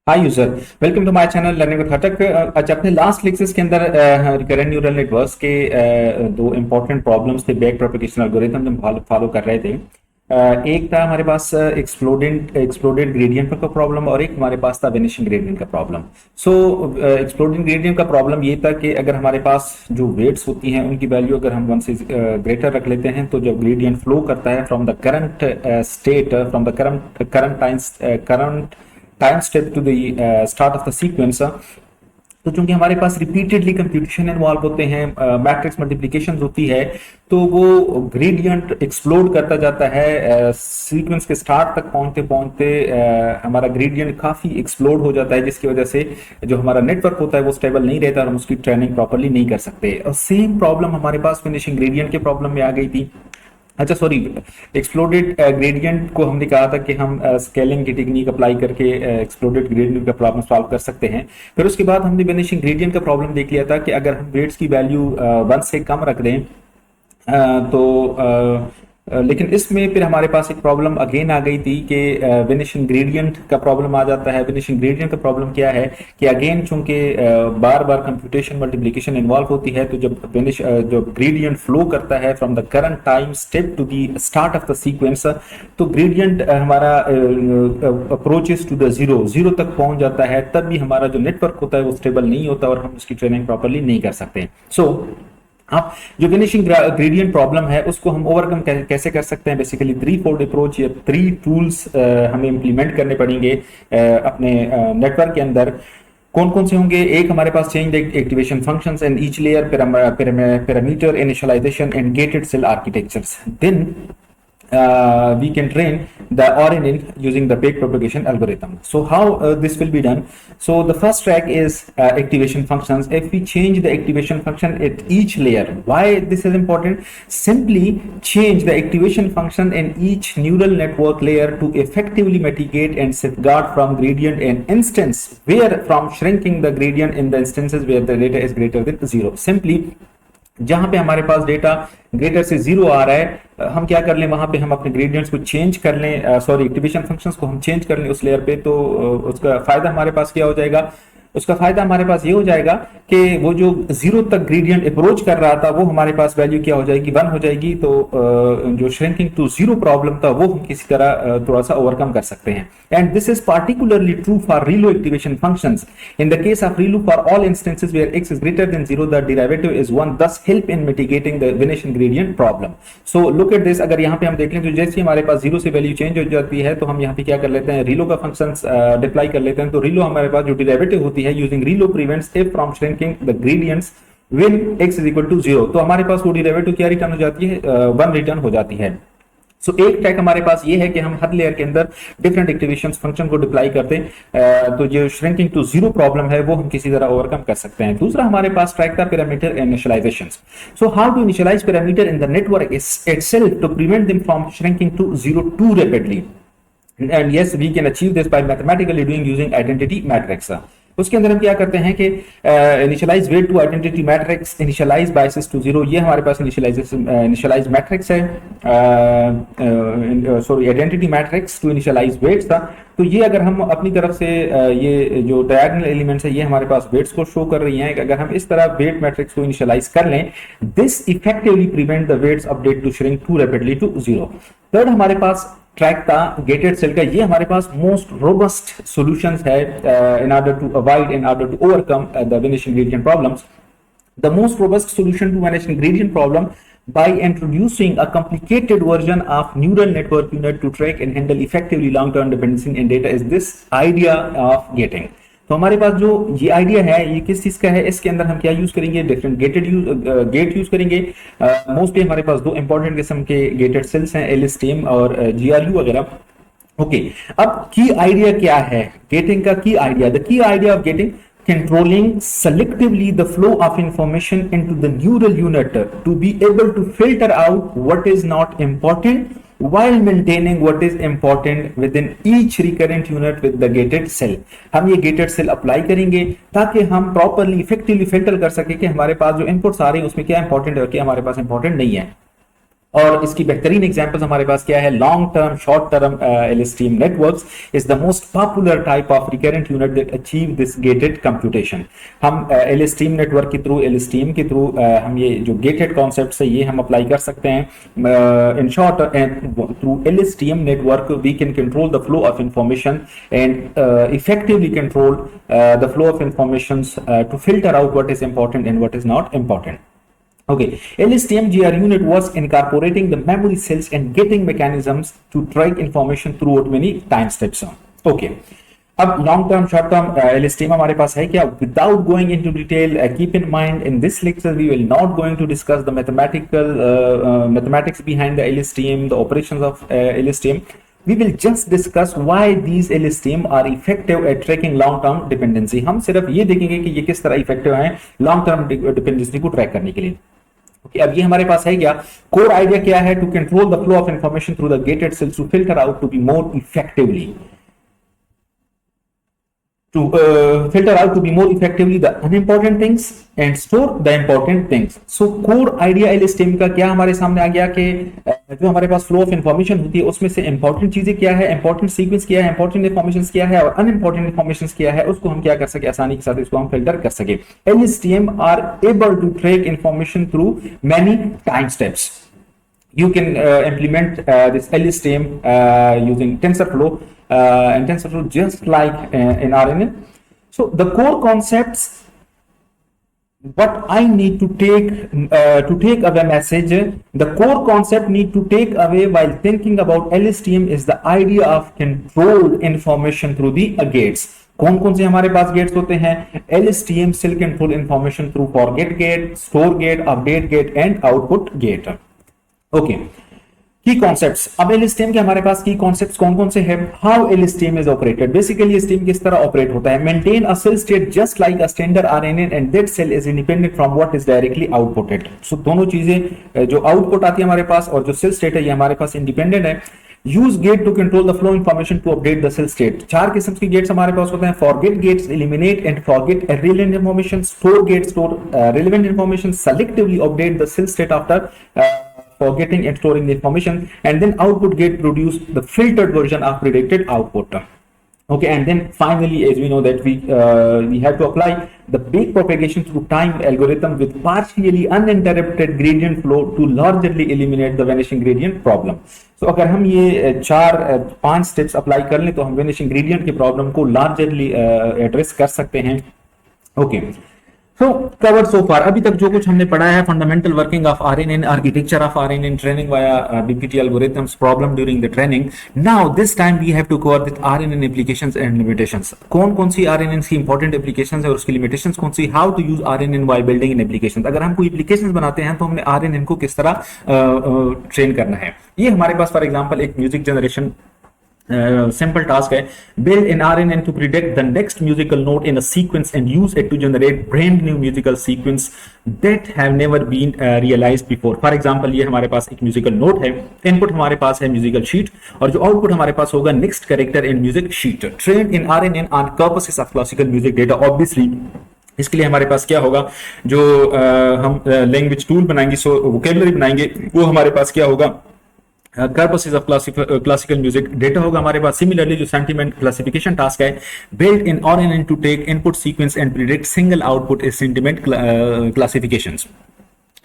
Hi user, welcome to my channel learning with Khatak. अच्छा, अपने last lectures के अंदर रिकरेंट न्यूरल नेटवर्क्स के दो इंपॉर्टेंट प्रॉब्लम्स थे बैक प्रोपेगेशन एल्गोरिथम हम फॉलो कर रहे थे। एक था हमारे पास एक्सप्लोडेड ग्रेडियंट का प्रॉब्लम और एक हमारे पास था वेनिशिंग ग्रेडियंट का प्रॉब्लम। सो एक्सप्लोडेड ग्रेडियंट का प्रॉब्लम ये था कि अगर हमारे पास जो वेट्स होती हैं उनकी वैल्यू अगर हम 1 से ग्रेटर रख लेते हैं तो जब ग्रेडियंट फ्लो करता है from the current state from the current time step to the start of the sequence, तो चूंकि हमारे पास रिपीटेडली कंप्यूटेशन इन्वॉल्व होते हैं, मैट्रिक्स मल्टीप्लिकेशन होती है, तो वो ग्रेडियंट एक्सप्लोड करता जाता है। सीक्वेंस के स्टार्ट तक पहुंचते पहुंचते हमारा ग्रेडियंट काफी एक्सप्लोड हो जाता है, जिसकी वजह से जो हमारा नेटवर्क होता है वो स्टेबल नहीं रहता और हम उसकी ट्रेनिंग प्रॉपरली नहीं कर सकते। और सेम प्रॉब्लम हमारे पास फिनिशिंग ग्रेडियंट के प्रॉब्लम में आ गई थी। अच्छा सॉरी, एक्सप्लोडेड ग्रेडियंट को हमने कहा था कि हम स्केलिंग की टेक्निक अप्लाई करके एक्सप्लोडेड ग्रेडियंट का प्रॉब्लम सॉल्व कर सकते हैं। फिर उसके बाद हमने वेनिशिंग ग्रेडियंट का प्रॉब्लम देख लिया था कि अगर हम वेट्स की वैल्यू 1 से कम रख दें लेकिन इसमें फिर हमारे पास एक प्रॉब्लम अगेन आ गई थी कि वेनिशिंग ग्रेडियंट का प्रॉब्लम आ जाता है। वेनिशिंग ग्रेडियंट का प्रॉब्लम क्या है कि अगेन चूंकि बार बार कंप्यूटेशन मल्टीप्लिकेशन इन्वॉल्व होती है, तो जब ग्रेडियंट फ्लो करता है from the current time step to the start of the sequence, तो ग्रेडियंट हमारा अप्रोचेस टू द जीरो तक पहुंच जाता है। तब भी हमारा जो नेटवर्क होता है वो स्टेबल नहीं होता और हम उसकी ट्रेनिंग प्रॉपरली नहीं कर सकते। अब जो वेनिशिंग ग्रेडियंट प्रॉब्लम है उसको हम ओवरकम कैसे कर सकते हैं? बेसिकली 3 फोल्ड अप्रोच या 3 टूल्स हमें इंप्लीमेंट करने पड़ेंगे अपने नेटवर्क के अंदर। कौन कौन से होंगे? एक हमारे पास change the activation functions and each layer, parameter initialization and gated cell architectures. Then we can train the RNN using the back propagation algorithm. So how this will be done? So the first track is activation functions. If we change the activation function at each layer, why this is important? Simply change the activation function in each neural network layer to effectively mitigate and safeguard from gradient and instance, where from shrinking the gradient in the instances where the data is greater than 0. Simply जहां पे हमारे पास data greater से 0 आ रहा है, हम क्या कर लें, वहां पे हम अपने ग्रेडियंट्स को चेंज कर लें, सॉरी एक्टिवेशन फंक्शंस को हम चेंज कर लें उस लेयर पे। तो उसका फायदा हमारे पास क्या हो जाएगा? उसका फायदा हमारे पास ये हो जाएगा कि वो जो 0 तक ग्रेडियंट अप्रोच कर रहा था वो हमारे पास वैल्यू क्या हो जाएगी? 1 हो जाएगी। तो जो श्रिंकिंग टू 0 प्रॉब्लम था वो हम किसी तरह थोड़ा सा ओवरकम कर सकते हैं। And this is particularly true for ReLU activation functions. In the case of ReLU for all instances where x is greater than 0 the derivative is 1, thus help in mitigating the vanishing gradient problem. So look at this, अगर यहाँ पे हम देख लें तो जैसे हमारे पास 0 से वैल्यू चेंज हो जाती है तो हम यहाँ पे क्या कर लेते हैं? रीलो का फंक्शंस डिप्लाई कर लेते हैं। तो रीलो हमारे पास जो डेरिवेटिव होती है using ReLO prevents f from shrinking the gradients when x is equal to 0, तो हमारे पास वो डेरिवेटिव क्या रिटर्न हो जाती है? 1 रिटर्न हो जाती है। सो एक ट्रैक हमारे पास ये है कि हम हर लेयर के अंदर डिफरेंट एक्टिवेशन फंक्शन को डिप्लाई करते हैं, तो जो श्रिंकिंग टू 0 प्रॉब्लम है वो हम किसी तरह ओवरकम कर सकते हैं। दूसरा हमारे पास ट्रैक था parameter initialization. So how to initialize parameter in the network itself to prevent them from shrinking to 0 too rapidly, and yes we can achieve this by mathematically doing using identity matrix. उसके अंदर हम क्या करते हैं कि initialize weight to identity matrix, initialize biases to 0, ये हमारे पास इनिशियलाइज मैट्रिक्स है, sorry identity matrix to initialize weights था। तो ये अगर हम अपनी तरफ से ये जो डायगोनल एलिमेंट्स है ये हमारे पास वेट्स को शो कर रही हैं, कि अगर हम इस तरह वेट मैट्रिक्स को इनिशियलाइज कर लें, this effectively prevent the weights update to shrink to rapidly to 0। Third हमारे पास ट्रैक था गेटेड सेल का। ये हमारे पास मोस्ट रोबस्ट सॉल्यूशंस है in order to overcome the vanishing gradient problems. The most robust solution to vanishing gradient problem by introducing a complicated version of neural network unit to track and handle effectively long-term dependency in data is this idea of gating. तो हमारे पास जो ये idea है ये किस चीज का है? इसके अंदर हम क्या यूज करेंगे? डिफरेंट गेट यूज करेंगे। मोस्टली हमारे पास 2 इंपॉर्टेंट किस्म के गेटेड सेल्स हैं, LSTM और GRU वगैरह। ओके, अब की आइडिया क्या है गेटिंग का? की idea, the key idea of getting controlling selectively the flow of information into the neural unit to be able to filter out what is not important while maintaining what is important within each recurrent unit with the gated cell. हम ये gated cell apply करेंगे ताकि हम properly effectively filter कर सके कि हमारे पास जो इनपुट्स आ रही है उसमें क्या इंपॉर्टेंट है और क्या हमारे पास इंपॉर्टेंट नहीं है। और इसकी बेहतरीन एग्जांपल्स हमारे पास क्या है, long term, short term LSTM networks is the most popular type of recurrent unit that achieve this gated computation. हम LSTM नेटवर्क के थ्रू, LSTM के थ्रू हम ये जो गेटेड कॉन्सेप्ट है ये हम अप्लाई कर सकते हैं। In short, through LSTM network we can control the flow of information and effectively control the flow of information to filter out what is important and what is not important. Okay, LSTM GR unit was incorporating the memory cells and getting mechanisms to track information throughout many time steps. Okay. अब long term, short term LSTM हमारे पास है क्या? Without going into detail, keep in mind in this lecture we will not going to discuss the mathematics behind the LSTM, the operations of LSTM. We will just discuss why these LSTM are effective at tracking long-term dependency. हम सिर्फ ये देखेंगे कि ये किस तरह effective हैं long term dependency को ट्रैक करने के लिए। Okay, अब ये हमारे पास है क्या? कोर आइडिया क्या है? To control the flow of information through the gated cells to filter out to be more effectively the unimportant things and store the important things. So core idea LSTM का क्या हमारे सामने आ गया कि जो हमारे पास फ्लो ऑफ इंफॉर्मेशन होती है उसमें से इंपॉर्टेंट चीजें क्या है, इंपॉर्टेंट सीक्वेंस क्या है, इंपॉर्टेंट इंफॉर्मेशन क्या है और अनइंपॉर्टेंट इंफॉर्मेशन क्या है, उसको हम क्या कर सके, आसानी के साथ इसको हम फिल्टर कर सके। LSTM are able to track information through many time steps. You can implement this LSTM using TensorFlow and TensorFlow just like in RNN. So the core concepts, what I need to take away message, the core concept need to take away while thinking about LSTM is the idea of controlled information through the gates. कौन कौन से हमारे पास gets होते हैं? LSTM still control information through forget gate, store gate, update gate and output gate. Okay, की concepts. अब LSTM के हमारे पास की कॉन्सेप्ट्स कौन कौन से हैं? How LSTM is operated, basically LSTM किस तरह ऑपरेट होता है? Maintain a cell state just like a standard RNN and that cell is independent from what is directly outputted. So दोनों चीजें, जो आउटपुट आती है हमारे पास और जो सेल स्टेट है ये हमारे पास इंडिपेंडेंट है। Use gate to control the flow information to update the cell state. चार किस्म के गेट्स हमारे पास होते हैं। Forget gates eliminate and forget irrelevant information, store gate store relevant information, selectively update the cell state after forgetting and storing the information, and then output gate produce the filtered version of predicted output. Okay, and then finally, as we know that we have to apply the big propagation through time algorithm with partially uninterrupted gradient flow to largely eliminate the vanishing gradient problem. So अगर हम ये 4-5 steps apply कर लें तो हम vanishing gradient की problem को largely address कर सकते हैं। Okay, So covered so far. अभी तक जो कुछ हमने पढ़ा है, fundamental working of RNN, architecture of RNN, training via DPT algorithms, problem during the training. Now this time we have to cover with RNN applications and limitations. कौन कौन सी RNN की इंपॉर्टेंट एप्लीकेशंस है और उसकी लिमिटेशंस कौन सी, how to use RNN while building in applications. अगर हम कोई एप्लीकेशंस बनाते हैं तो हमने RNN को किस तरह ट्रेन करना है. ये हमारे पास फॉर एग्जांपल एक म्यूजिक जनरेशन simple task है. Build an RNN to predict the next musical note in a sequence and use it to generate brand new musical sequence that have never been realized before. For example, ये हमारे पास एक musical note है, input हमारे पास है musical sheet और जो output हमारे पास होगा next character in music sheet. Trained in RNN on corpuses of classical music data. Obviously इसके लिए हमारे पास क्या होगा, जो हम लैंग्वेज टूल बनाएंगे, सो वोकेबलरी बनाएंगे, वो हमारे पास क्या होगा, corpuses of classical music data होगा हमारे पास. Similarly जो sentiment classification task है, built in RNN to take input sequence and predict single output is sentiment classifications.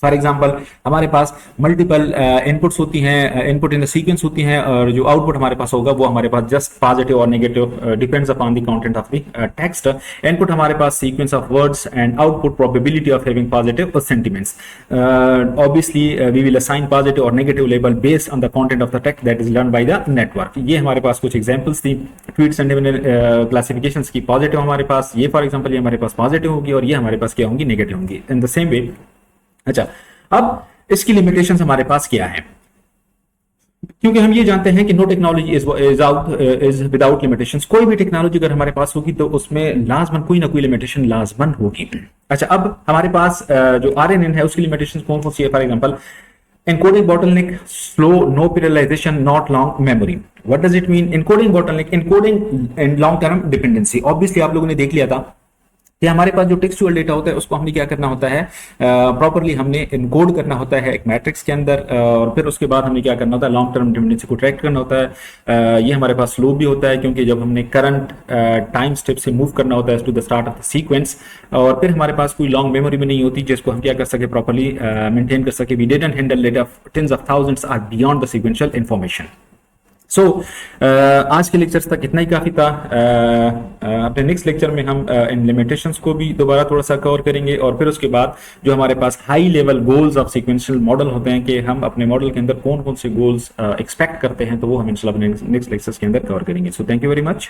For example हमारे पास मल्टीपल इनपुट्स होती हैं, इनपुट इन द सीक्वेंस होती हैं और जो आउटपुट हमारे पास होगा वो हमारे पास जस्ट पॉजिटिव और negative depends upon the content of the text. Input हमारे पास sequence of words and output probability of having positive sentiments. Obviously we will assign positive और negative label based on the content of the text that is learn by the network. ये हमारे पास कुछ examples थी tweet sentiment classifications की. Positive हमारे पास ये फॉर एग्जांपल ये हमारे पास पॉजिटिव होगी और ये हमारे पास क्या होंगी, नेगेटिव होंगी. In the same way. अच्छा, अब इसकी लिमिटेशंस हमारे पास क्या है, क्योंकि हम ये जानते हैं कि no technology is without limitations. कोई भी टेक्नोलॉजी अगर हमारे पास होगी तो उसमें लाजमन कोई ना कोई लिमिटेशन लाजमन होगी. अच्छा, अब हमारे पास जो RNN है उसकी लिमिटेशंस कौन कौन सी है. For example encoding bottleneck, slow, no parallelization, not long memory. What does it mean? Encoding bottleneck, encoding and long term dependency. Obviously आप लोगों ने देख लिया था कि हमारे पास जो टेक्सचुअल डेटा होता है उसको हमने क्या करना होता है, प्रॉपरली हमने इनकोड करना होता है एक मैट्रिक्स के अंदर, और फिर उसके बाद हमें क्या करना होता है, लॉन्ग टर्म डिपेंडेंसी को ट्रैक करना होता है। ये हमारे पास स्लो भी होता है क्योंकि जब हमने करंट टाइम स्टेप से मूव करना होता है to the start of the sequence, और फिर हमारे पास कोई लॉन्ग मेमोरी भी नहीं होती जिसको हम क्या कर सके, प्रॉपरली मेंटेन कर सके। We didn't handle data tens of thousands or beyond the sequential information. So आज के लेक्चर्स तक इतना ही काफ़ी था। अपने नेक्स्ट लेक्चर में हम इन लिमिटेशंस को भी दोबारा थोड़ा सा कवर करेंगे, और फिर उसके बाद जो हमारे पास high level goals of sequential model होते हैं कि हम अपने मॉडल के अंदर कौन कौन से गोल्स एक्सपेक्ट करते हैं, तो वो हम इंशाल्लाह नेक्स्ट लेक्चर्स के अंदर कवर करेंगे। So thank you very much.